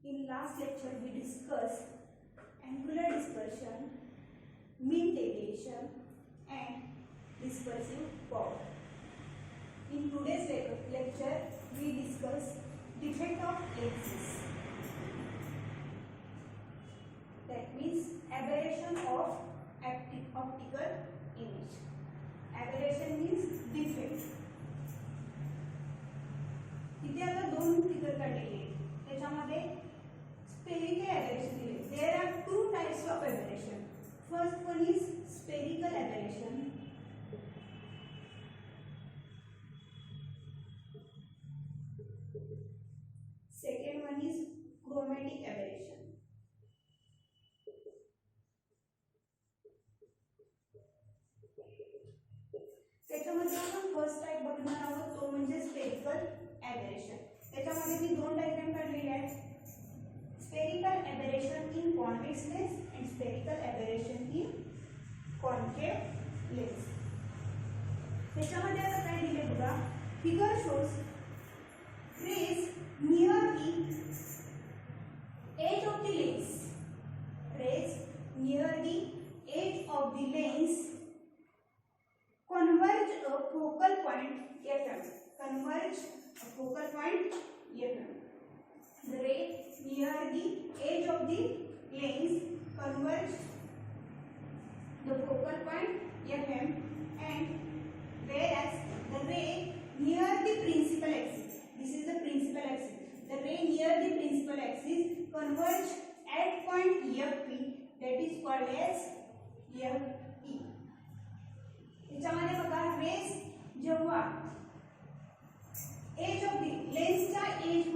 In last lecture we discussed angular dispersion, mean deviation and dispersive power. In today's lecture we discuss defect of lenses. That means aberration of optical image. Aberration means defect. इथे आता दोन figure काढलेले आहेत. त्याच्यामध्ये spherical aberration दिले. There are two types of aberration. First one is spherical aberration. Second one is chromatic aberration. त्याच्यामध्ये आपण first type बघणार आहोत तो म्हणजे स्फेरिकल एबेरेशन. त्याच्यामध्ये मी दोन डायग्राम काढलेले आहेत. Spherical aberration in convex lens and spherical aberration in concave lens. त्याच्यामध्ये आता काय दिले बघा. Figure shows rays near the edge of the lens. Rays near the edge of the lens converge a focal point FM. Converge a focal point FM. The ray near the edge of the lens converge the focal point FM, and whereas the ray near the principal axis, this is the principal axis, the ray near the principal axis converge at point FP, that is called as FE. त्याच्यामध्ये बघा race जेव्हा age of the लेन्सच्या age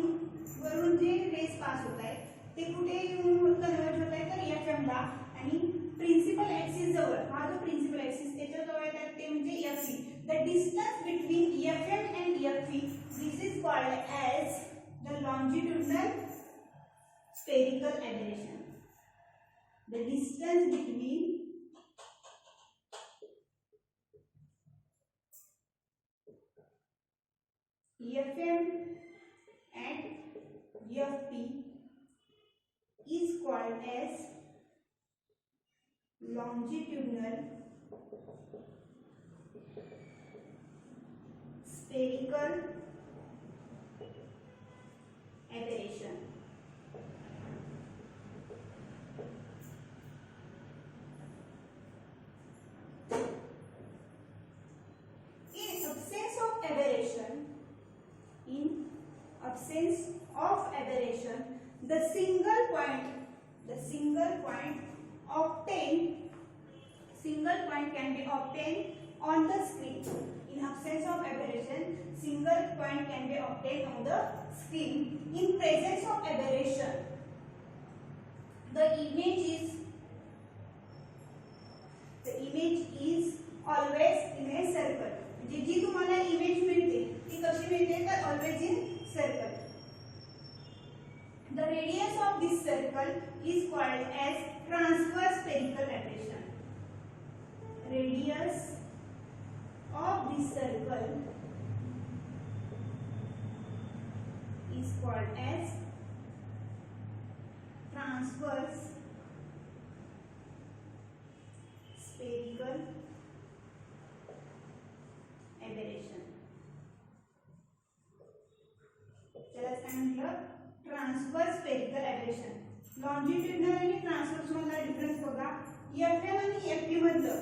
वरून जे race pass होत आहे ते कुठे येऊन कन्वर्ज होत आहे तर एफएम ला. आणि प्रिन्सिपल ऍक्सिस जवळ हा जो प्रिन्सिपल ऍक्सिस त्याच्या जवळ येतात ते म्हणजे FE. The distance between FM and FE this is called as the longitudinal spherical aberration. The distance between FM and FP is called as longitudinal spherical aberration. In absence of aberration, the single point can be obtained on the screen. In absence of aberration, single point can be obtained on the screen. In presence of aberration, the image is always in a circle. जी तुम्हाला image मिळते ती कशी मिळते तर always in circle. The radius of this circle is called as transverse spherical aberration. Radius of this circle is called as transverse spherical aberration. त्याला काय म्हटलं ट्रान्सवर्स स्फेरिकल एबेरेशन. लॉन्जिट्युडनल आणि ट्रान्सवर्स मधला डिफरन्स बघा. एफएम आणि FP मधलं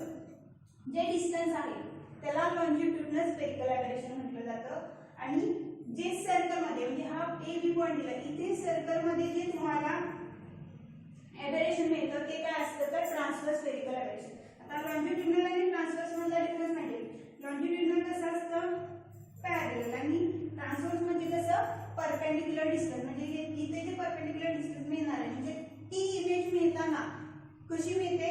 जे distance आहे त्याला लॉन्जिट्युडनल स्फेरिकल एबेरेशन म्हटलं जातं. आणि जे सर्कल मध्ये म्हणजे हा ए बी पॉइंट दिला इथे सर्कल मध्ये जे तुम्हाला एबेरेशन मिळतं ते काय असतं तर ट्रान्सवर्स स्फेरिकल एबेरेशन. आता लॉन्जिट्युडनल आणि ट्रान्सवर्स मधला डिफरन्स माहिती. लॉन्जिट्युडनल कसं असतं पॅरलल आणि ट्रान्सवर्स म्हणजे कसं परपेंडिक्युलर डिस्टन्स. म्हणजे इथे जे परपेंडिक्युलर डिस्टन्स मिळणार आहे म्हणजे ती इमेज मिळताना कशी मिळते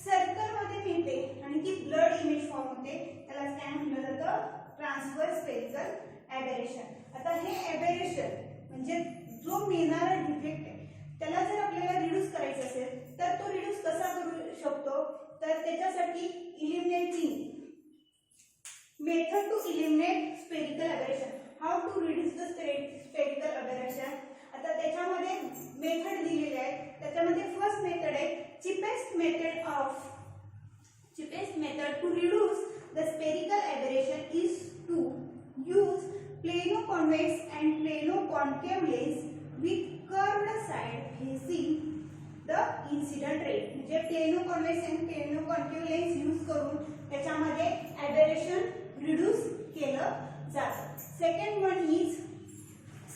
सर्कल मध्ये मिळते आणि ती ब्लड इमेज फॉर्म होते. त्याला काय म्हटलं जातं ट्रान्सवर्स स्फेरिकल एबेरेशन. आता हे एबेरेशन म्हणजे जो मिळणारा डिफेक्ट आहे त्याला जर आपल्याला रिड्यूस करायचं असेल तर तो रिड्यूस कसा करू शकतो तर त्याच्यासाठी eliminating method to eliminate spherical aberration. How to reduce the spherical aberration. आता त्याच्यामध्ये मेथड दिलेले आहेत. त्याच्यामध्ये फर्स्ट मेथड आहे cheapest method to reduce the spherical aberration is to use plano-convex and plano-concave lens with curved side facing the incident ray. म्हणजे plano-convex and plano-concave lens use करून त्याच्यामध्ये aberration reduce केलं जातं. Second one is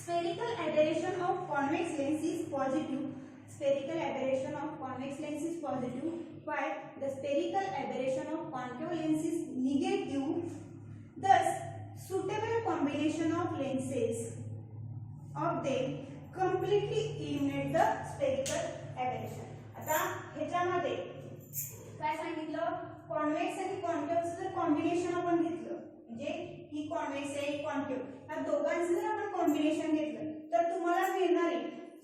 spherical aberration of convex lens is positive. Spherical aberration of convex lens is positive, while the spherical aberration of concave lens is negative. Thus, suitable combination of lenses of them completely eliminate the spherical aberration. आता ह्याच्यामध्ये काय सांगितलं, convex आणि कॉन्केव्हचं जर combination आपण घेतलं, म्हणजे ही convex आहे ही कॉन्केव्ह, या दोघांचं जर आपण कॉम्बिनेशन घेतलं तर तुम्हाला मिळणारी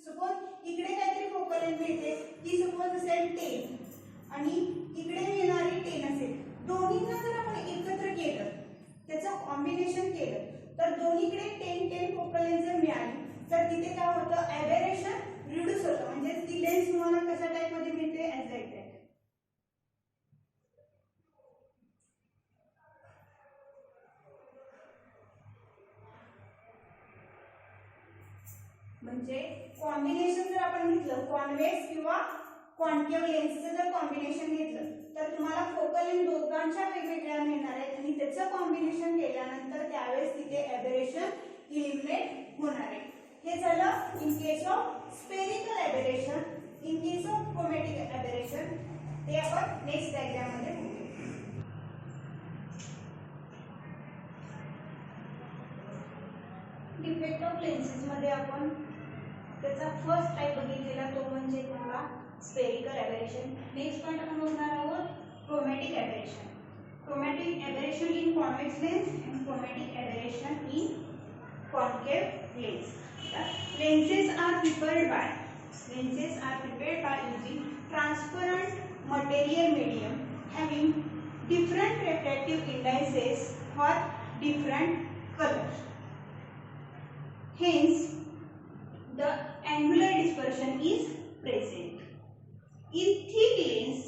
सपोज इकडे काहीतरी फोकल लेंथ मिळते, ती सपोज असेल 10 आणि इकडे मिळणारी 10 असेल. दोन्हींना जर आपण एकत्र केलं, त्याचं कॉम्बिनेशन केलं तर दोन्हीकडे 10 फोकल लेंथ जर मिळाली तर तिथे काय होतं, ॲबेरेशन रिड्यूस होतं. म्हणजे ती लेन्स तुम्हाला कशा टाइप मध्ये मिळते, ॲज लाईक दॅट. म्हणजे कॉम्बिनेशन जर आपण घेतलं, कॉन्वेक्स किंवा कॉन्केव्ह लेन्सचं जर कॉम्बिनेशन घेतलं तर तुम्हाला फोकल लेंथ दोघांच्या वेगवेगळ्या मिळणार आहेत आणि त्याचं कॉम्बिनेशन केल्यानंतर त्यावेळेस तिथे ॲबेरेशन इलिमिनेट होणार आहे. हे झालं in case of spherical aberration. In case of chromatic aberration ते आपण नेक्स्ट डायग्राम मध्ये बघू. डिफेक्ट ऑफ लेन्सेस मध्ये आपण त्याचा फर्स्ट टाइप बघितलेला तो म्हणजे तुम्हाला स्फेरिकल ॲबेरेशन. नेक्स्ट पॉइंट आपण बघणार आहोत chromatic aberration. Chromatic aberration in convex lens and chromatic aberration in concave lens. Lenses are prepared by using transparent material medium having different refractive indices for different colors. Hence, the angular dispersion is present. In thick lens,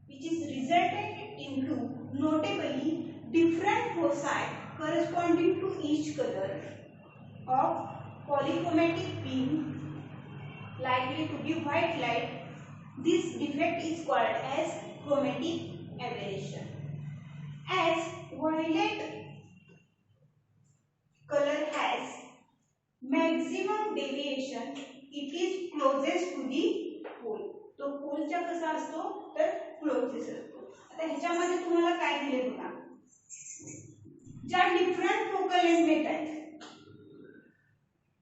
which is resulted into notably different foci corresponding to each color of polychromatic beam likely to give white light, this defect is called as chromatic aberration. As violet color has maximum deviation, it is closest to the pole. तो पोलच्या कसा असतो तर closest असतो. आता ह्याच्यामध्ये तुम्हाला काय दिले बघा, ज्या डिफरंट फोकल लेंथ मिळतात,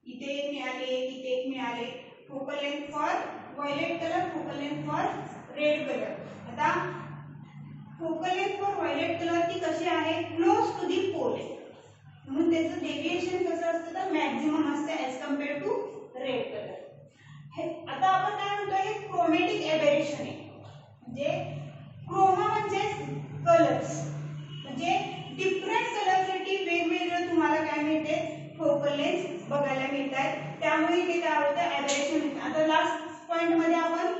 इथे एक मिळाले, इथे एक मिळाले, focal length for violet colour, focal length for red colour. आता focal length for violet colour ती कशी आहे, क्लोज टू दी पोल आहे, म्हणून त्याचं डेविएशन कसं असतं तर मॅक्झिमम असतं as compare to red colour. आता आपण काय म्हणतो, हे क्रोमॅटिक ॲबेरेशन आहे. म्हणजे क्रोमा म्हणजे कलर्स, म्हणजे डिफरंट कलरसाठी वेगवेगळं तुम्हाला काय मिळते, फोकल लेंथ बघायला मिळतात. त्यामुळे ते काय होतं, ॲबेरेशन. आता लास्ट पॉइंट मध्ये आपण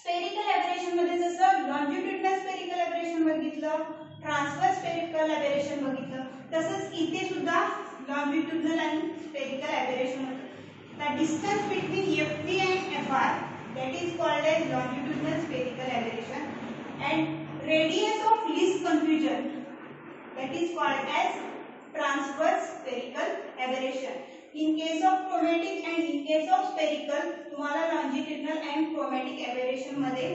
स्फेरिकल ॲबेरेशन मध्ये जसं लॉन्जिट्युडिनल स्फेरिकल ॲबेरेशन बघितलं, ट्रान्सव्हर्स स्फेरिकल ॲबेरेशन बघितलं, तसंच इथे सुद्धा लॉन्जिट्युडिनल आणि स्फेरिकल ॲबेरेशन होतं. The distance between FP and FR, that is called as longitudinal spherical aberration, and radius of least confusion, that is called as transverse spherical aberration. In case of chromatic and in case of spherical, तुम्हाला longitudinal and chromatic aberration मध्ये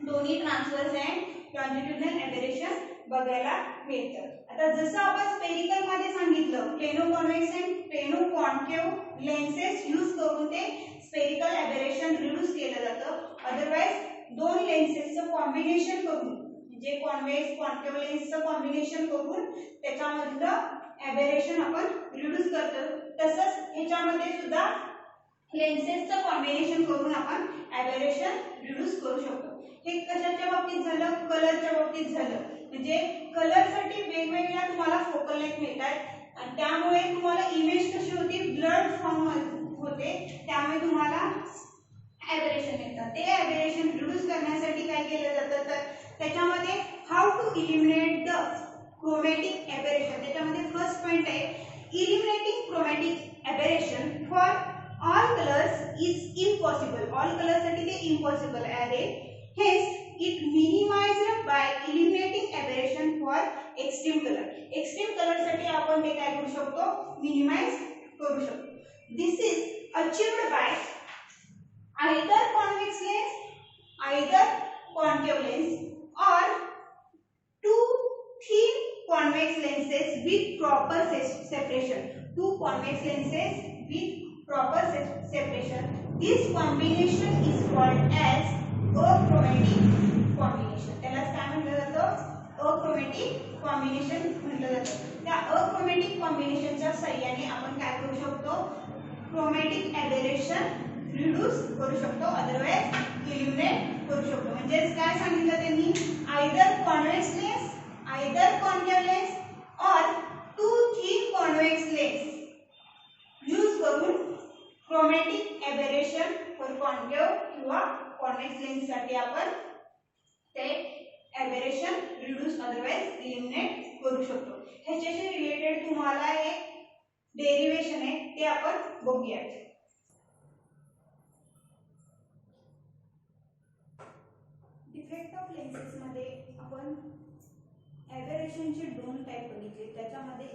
दोन्ही transverse and longitudinal aberration बघायला मिळतं. आता जसं आपण spherical मध्ये सांगितलं, plano convex and plano concave lenses use करून ते स्फेरिकल ॲबेरेशन रिड्यूस केलं जातं. अदरवाइज दोन लेन्सेसचं कॉम्बिनेशन करून, म्हणजे कॉन्वेक्स कॉन्केव्ह लेन्सचं कॉम्बिनेशन करून त्याच्यामधलं ॲबेरेशन आपण रिड्यूस करतो. तसंच ह्याच्यामध्ये सुद्धा लेन्सेसचं कॉम्बिनेशन करून आपण ॲबेरेशन रिड्यूस करू शकतो. हे कशाच्या बाबतीत झालं, कलरच्या बाबतीत झालं. म्हणजे कलरसाठी वेगवेगळ्या तुम्हाला फोकल लेंथ मिळतात आणि त्यामुळे तुम्हाला इमेज कशी होती, ब्लड फॉर्म होते, त्यामुळे तुम्हाला एबरेशन येतं. ते एबरेशन रिड्यूस करण्यासाठी काय केलं जातं तर त्याच्यामध्ये how to eliminate the chromatic aberration. त्याच्यामध्ये फर्स्ट पॉइंट आहे eliminating chromatic aberration for all colours is impossible. All colour साठी ते इम्पॉसिबल आहे. Hence it minimized by eliminating aberration for extreme colour. Extreme colour साठी आपण ते काय करू शकतो मिनिमाइज करू शकतो. This is achieved by either convex lens, either concave lens or two thin convex lenses with proper separation. Two convex lenses with proper separation. This combination is called as achromatic combination. त्याला काय म्हटलं जातं achromatic combination म्हटलं जातं. त्या achromatic combination च्या साहाय्याने आपण काय करू शकतो chromatic aberration रिड्यूस करू शकतो, अदरवाइज इलिमिनेट करू शकतो. म्हणजे काय सांगितलं त्यांनी either convex lens, either concave lens or two thin convex lens use करून क्रोमॅटिक एबरेशन फॉर कॉन्केव किंवा कॉन्वेक्स लेन्स साठी आपण ते एबरेशन रिड्यूस अदरवाइज इलिमिनेट करू शकतो. ह्याच्याशी रिलेटेड तुम्हाला एक डेरिवेशन आहे ते आपण बघूया. डिफेक्ट ऑफ लेन्सेस मध्ये आपण एबरेशनचे दोन टाइप बघितले. त्याच्यामध्ये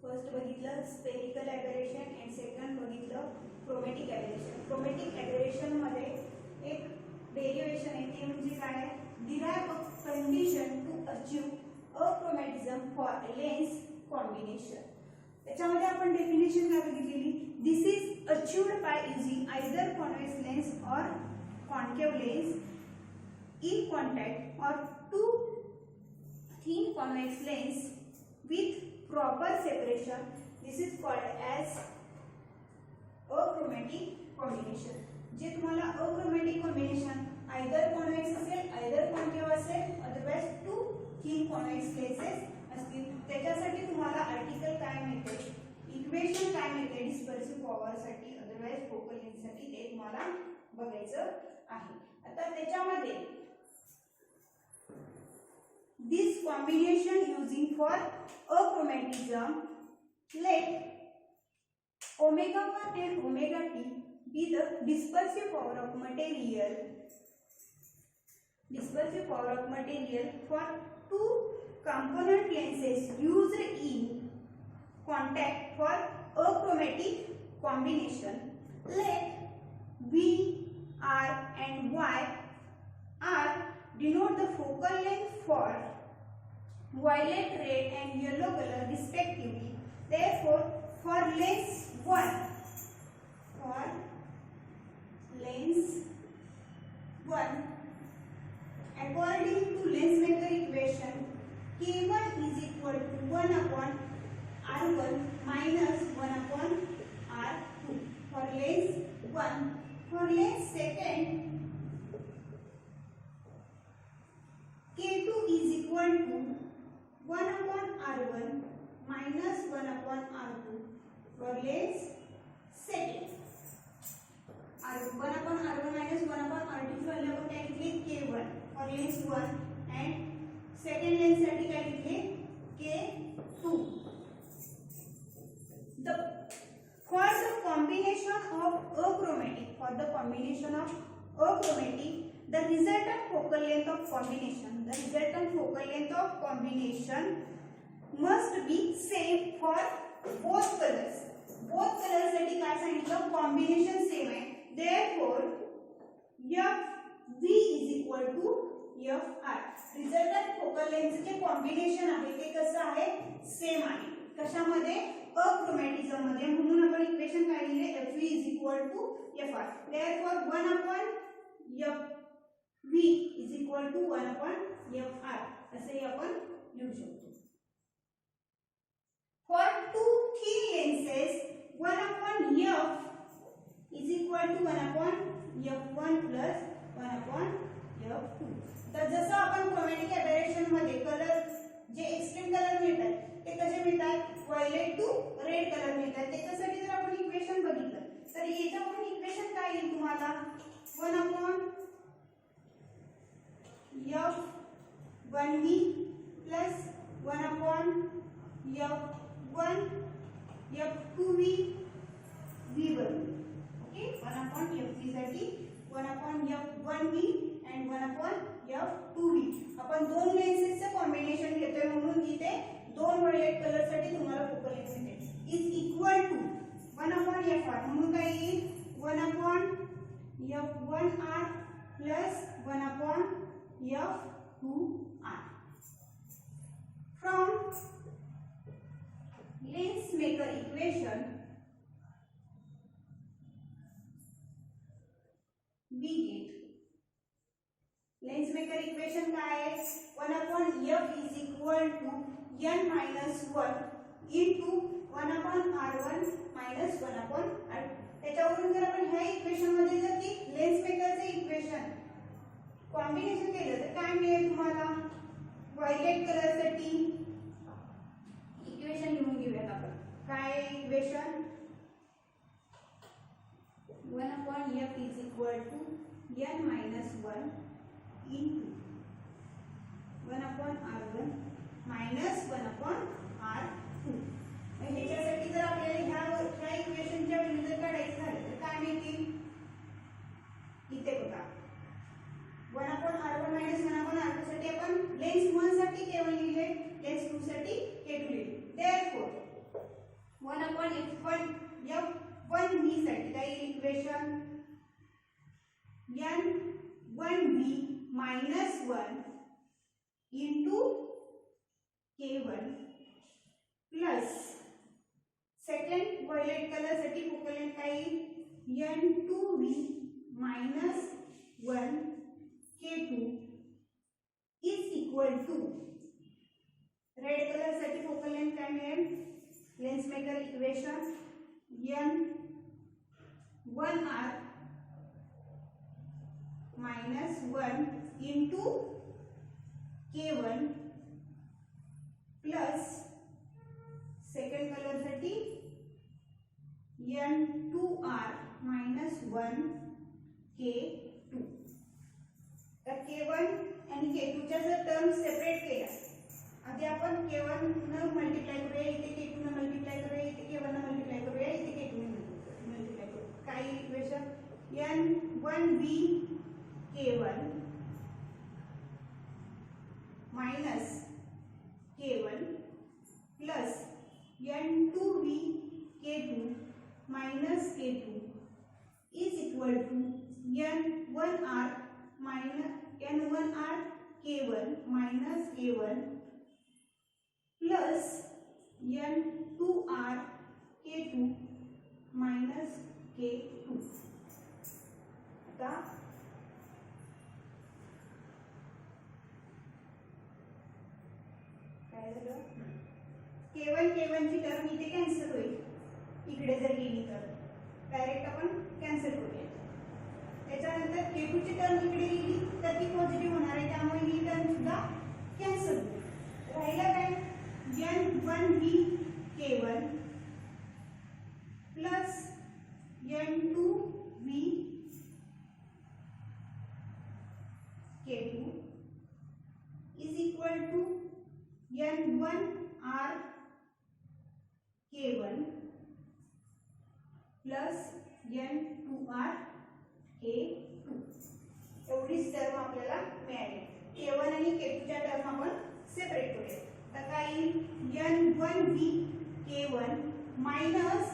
फर्स्ट बघितलं स्पेरिकल एबरेशन अँड सेकंड बघितलं क्रोमॅटिक एबरेशन. क्रोमॅटिक एबरेशन मध्ये एक डेरिवेशन आहे ते म्हणजे काय derive a condition to achieve achromatism for lens combination. त्याच्यामध्ये आपण डेफिनेशन काय बघितलेली this is achieved by using either convex lens or concave lens in contact or two thin convex lens with proper separation. This is called as achromatic combination. जे तुम्हाला achromatic combination either convex असेल either concave असेल otherwise two thin convex lenses असतील. त्याच्यासाठी तुम्हाला article काय मिळते equation काय मिळते डिस्पर्सिव्ह पॉवर साठी otherwise फोकल लेन्थ साठी ते तुम्हाला बघायचं आहे. आता त्याच्यामध्ये this combination using for achromatism, let omega 1 and omega t be the dispersive power of material for two component lenses used in contact for achromatic combination. Let V, R and Y are denote the focal length for violet, red and yellow color respectively. Therefore, for lens 1, according to Lensmaker equation, K1 is equal to 1 upon R1 minus 1 upon R2 for lens 1. For lens second, K2 is equal to 1 upon R1 minus 1 upon R2 for lens second. 1 upon R1 minus 1 upon R2 ची value आपण काय घेतली K1 for lens 1 and second lens साठी काय घेतली K2. For the combination of achromatic, the resultant focal length of combination must be same for both colors. Both colors साठी काय सांगितलं combination same आहे. Therefore, FV is equal to FR. Resultant focal length चे combination आहे ते कसं आहे same आहे. कशामध्ये अक्रोमॅटिझम मध्ये. म्हणून आपण इक्वेशन काय लिहिले FV is equal to FR. Therefore, 1 upon FV is equal to 1 upon FR असे आपण लिहू शकतो. For two thin lenses, 1 upon F is equal to 1 upon F1 plus 1 upon F2. तर जसं आपण क्रोमॅटिक एबरेशन मध्ये कलर जे एक्स्ट्रीम कलर मिळतात ते कसे मिळतात व्हायलेट टू रेड कलर मिळतात. त्याच्यासाठी जर आपण इक्वेशन बघितलं तर येईल तुम्हाला 1/f1v plus 1/f1f2v v1. Okay 1/f3 साठी 1/f1v and 1/f2v. आपण दोन लेन्सेसचे कॉम्बिनेशन घेतोय म्हणून इथे दोन वॉयलेट कलर साठी तुम्हाला फोकल लेंथ मिळते इज इक्वल टू 1/fr म्हणून काय येईल 1/f1r plus 1/f2r. From lens maker equation we get lens maker equation काय आहे 1/f is equal to n minus 1 into 1/r1 minus 1/r2. त्याच्यावरून जर आपण ह्या इक्वेशन मध्ये जर ती लेंस मेकरचे इक्वेशन कॉम्बिनेशन केलं तर काय मिळेल तुम्हाला व्हायलेट कलर साठी इक्वेशन लिहून घेऊयात आपण काय equation 1/f is equal to n minus 1 into 1/r1 minus 1/r2. ह्याच्यासाठी जर आपल्याला ह्या इक्वेशनच्या व्हॅल्यू जर काढायचं झालं तर काय मिळतील इथे बघा 1/r1 minus 1/r2 साठी आपण लेन्स 1 साठी k1 लिहिले लेन्स 2 साठी k2 लिहिले. देयरफॉर 1/f1v साठी काय equation n1v minus 1 into k1 plus second violet colour साठी फोकल लेंथ काय n2v minus 1 k2 is equal to red colour साठी फोकल लेंथ काय मिळेल lens maker equation n1r minus 1 into k1 plus second colour साठी n2r minus 1 k2. तर k1 आणि k2 च्या जर टर्म सेपरेट केल्या आधी आपण k1 न मल्टिप्लाय करूया इथे k2 न मल्टिप्लाय करूया इथे k1 न मल्टिप्लाय करूया इथे k2 न मल्टिप्लाय करूया काय equation n1v k1 minus k1 plus n2v k2 minus k2 is equal to n1r k1 minus k1 plus n2r k2 minus k2. आता काय झालं k1 ची टर्म इथे कॅन्सल होईल इकडे जर गेली तर डायरेक्ट आपण कॅन्सल करूया. त्याच्यानंतर k2 ची टर्म इकडे गेली तर ती पॉझिटिव्ह होणार आहे त्यामुळे ही टर्म सुद्धा कॅन्सल होईल. राहिलं काय n1v k1 plus n2v k2 is equal to n1r k1 plus n2r k2 एवढीच टर्म आपल्याला मिळाली. k1 आणि k2 च्या टर्म आपण सेपरेट करूया. तर काय n1v k1 minus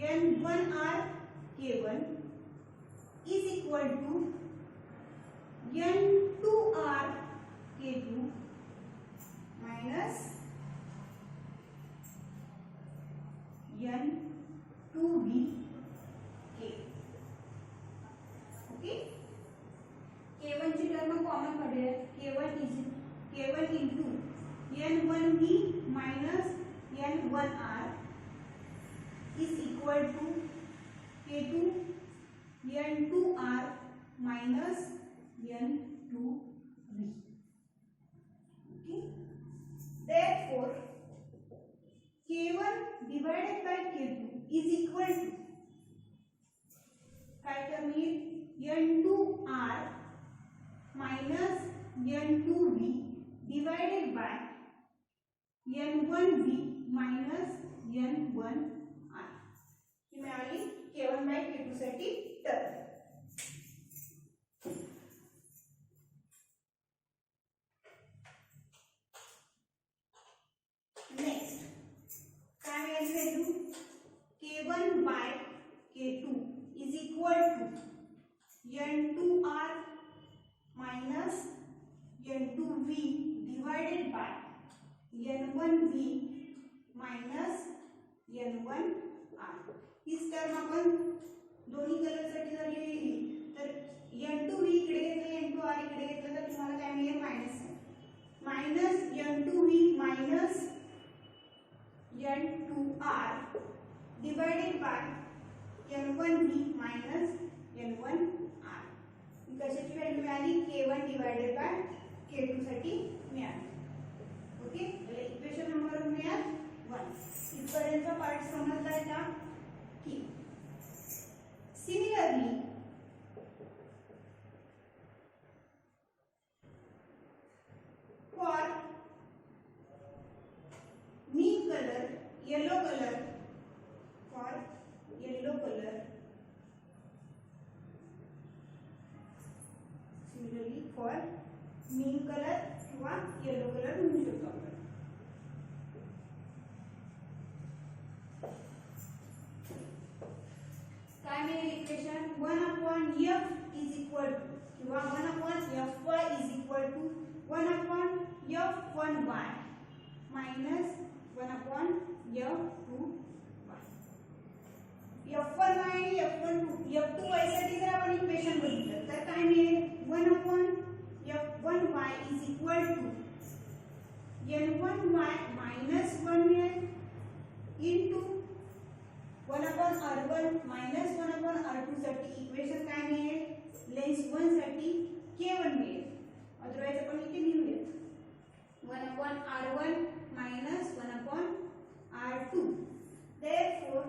n1r k1 is equal to n2r k2 minus n2v k. Okay k1 ची टर्म कॉमन काढूया k1 into n1v minus n1r is equal to k2 n2r minus n2v. Okay, therefore k1 divided by k2 is equal to काय term येईल n2r minus n2v divided by n1v minus n1r ही मिळाली k1 by k2 साठी term. Next काय मिळेल value k1 by k2 is equal to n2r minus n2v divided by n1v minus n1r. हीच term आपण दोन्ही कलरसाठी जर लिहिली तर n2v इकडे घेतलं n2r इकडे घेतलं तर तुम्हाला काय मिळेल minus n2v minus n2r divided by n1v minus n1r. कशाची व्हॅल्यू मिळाली k1 डिवायडेड बाय k2 साठी मिळाली. ओके इक्वेशन नंबर मिळाल 1. इथपर्यंतचा पार्ट समजलाय का? ठीक. Similarly for mean colour yellow colour for yellow colour similarly for mean colour किंवा yellow colour म्हणू शकतो आपण. काय मिळेल equation 1/f is equal to किंवा 1/fy is equal to 1/f1y minus 1/f2y. f1y आणि f2y साठी जर आपण इक्वेशन बघितलं तर काय मिळेल 1/f1y is equal to n1y minus 1 मिळेल इंटू 1/r1 मायनस 1/r2 साठी इक्वेशन काय मिळेल लेंस 1 साठी k1 मिळेल. अदरवाइज आपण इथे लिहूया 1/r1 minus 1/r2. therefore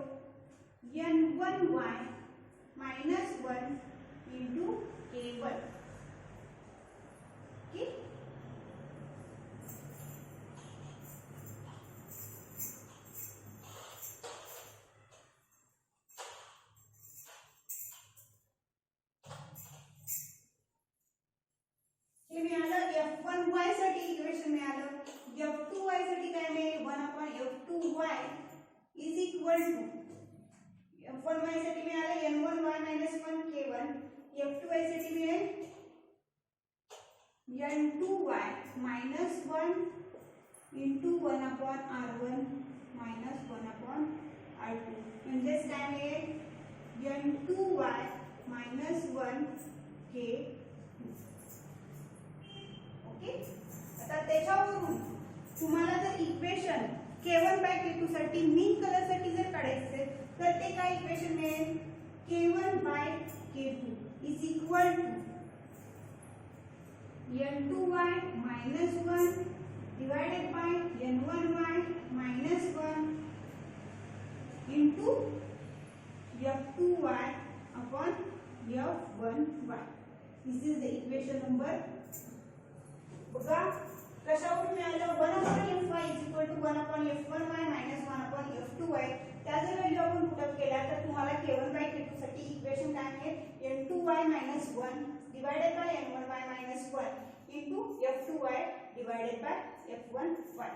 n1y minus 1 into k1. Okay. हे मिळालं f1y साठी इक्वेशन मिळालं. f2y साठी काय मिळेल 1/f2y is equal to f1y साठी मिळालं n1y minus 1 k1. f2y साठी मिळेल n2y minus 1 into 1/r1 minus 1/r2 म्हणजेच काय मिळेल n2y minus 1 k. ओके. आता त्याच्यावरून तुम्हाला जर इक्वेशन k1 बाय k2 साठी मीन कलर साठी जर काढायचे असेल तर ते काय इक्वेशन मिळेल k1 by k2 is equal to n2y minus 1 divided by n1y minus 1 into f2y upon f1y. This is the equation number. बघा कशावरून मिळालं 1/fy is equal to 1/f1y minus 1/f2y. त्या जर व्हॅल्यू आपण पुट अप केल्या तर तुम्हाला k1 by k2 साठी इक्वेशन काय मिळेल n2y minus 1 divided by n1y minus 1 into f2y divided by f1y.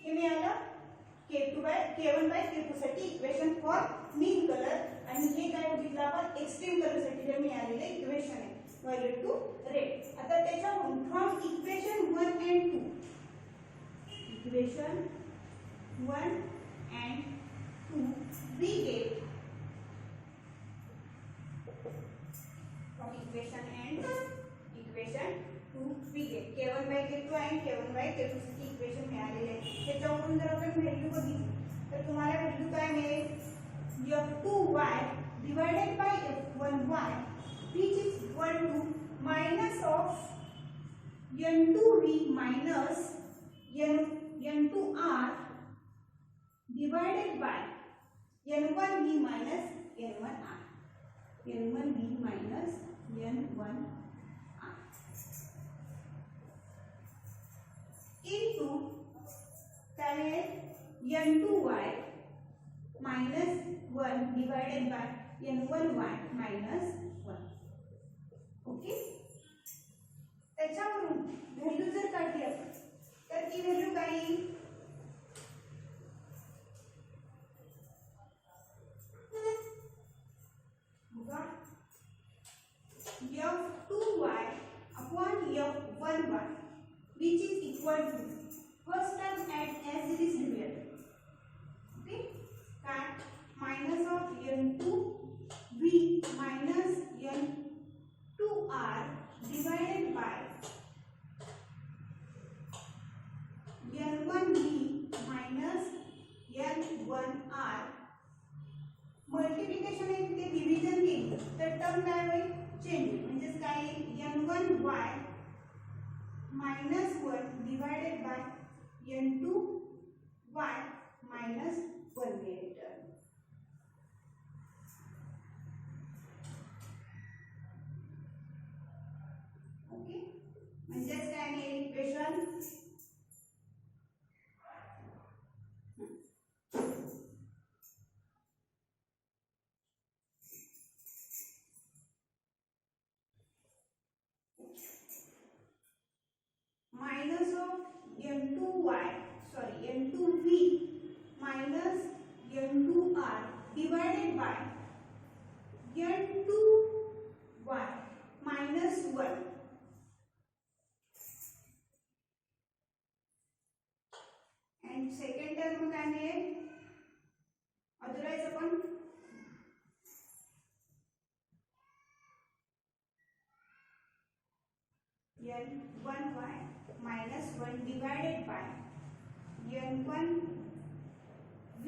हे मिळालं k1 बाय k2 साठी इक्वेशन फॉर मीन कलर. आणि हे काय बघितलं आपण एक्स्ट्रीम कलर साठी जे मिळालेले इक्वेशन आहे व्हायोलेट टू रेड. आता त्याच्यावरून from equation 1 and 2 equation 1 and 2 we get from equation and equation 2 we get k1 by k2 and k1 by k2 साठी इक्वेशन मिळालेले आहे. त्याच्यावरून जर आपण व्हॅल्यू बघितली तर तुम्हाला व्हॅल्यू काय मिळेल f2y divided by f1y which is equal to minus of n2v minus n2r divided by n1v minus n1r. n1v minus n1r into काय मिळेल n2y minus 1 divided by n1y minus 1. Okay, त्याच्यावरून value जर काढली आपण तर ती व्हॅल्यू काय येईल, बघा f2y upon f1y which is equal to first term as it is written. Okay, काय minus of n2v minus n2r divided by n1v minus n1r. Multiplication आहे ते डिव्हिजन केली तर टर्म काय होईल, चेंज होईल. म्हणजेच काय n1y minus 1 divided by n2y minus 1 मिळेल टर्म. ओके, म्हणजेच काय मिळेल equation minus of n2v minus n2r divided by n2y minus 1. and second term काय मिळेल, अदरवाइज आपण n1y minus 1 divided by n1v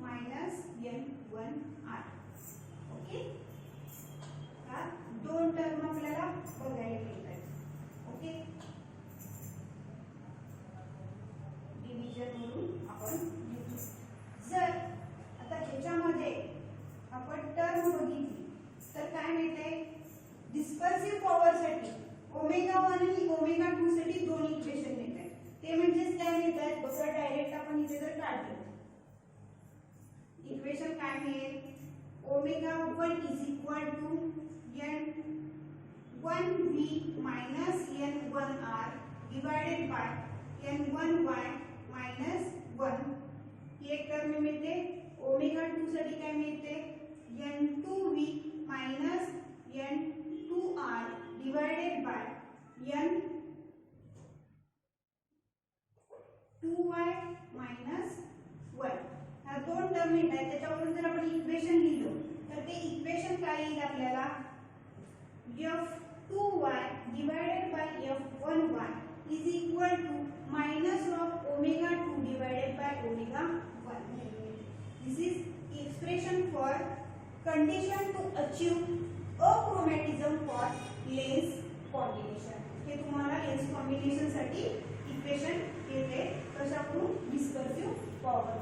minus n1r. Okay, हा दोन टर्म आपल्याला बघायला मिळतात. ओके, डिव्हिजन म्हणून आपण घेतो. जर आता ह्याच्यामध्ये आपण टर्म बघितली तर काय मिळते, डिस्पर्सिव्ह पॉवर साठी ओमेगा 1 आणि ओमेगा 2 साठी दोन इक्वेशन मिळतात. ते म्हणजेच काय मिळतात बघा, डायरेक्ट आपण इथे जर काढलं इक्वेशन काय मिळेल, omega 1 is equal to n1v minus n1r divided by n1y minus 1. ही एक टर्म मिळते. ओमेगा 2 साठी काय मिळते, n2v minus n2r divided by n2y minus 1. हा दोन टर्म मिळतात. त्याच्यावरून जर आपण इक्वेशन लिहिलं तर ते इक्वेशन काय येईल आपल्याला, f2y divided by f1y is equal to minus of omega 2 divided by omega 1. This is expression for condition to achieve achromatism for lens combination. हे तुम्हाला लेन्स कॉम्बिनेशन साठी इक्वेशन येते कशाकडून, डिस्पर्सिव्ह पॉवर.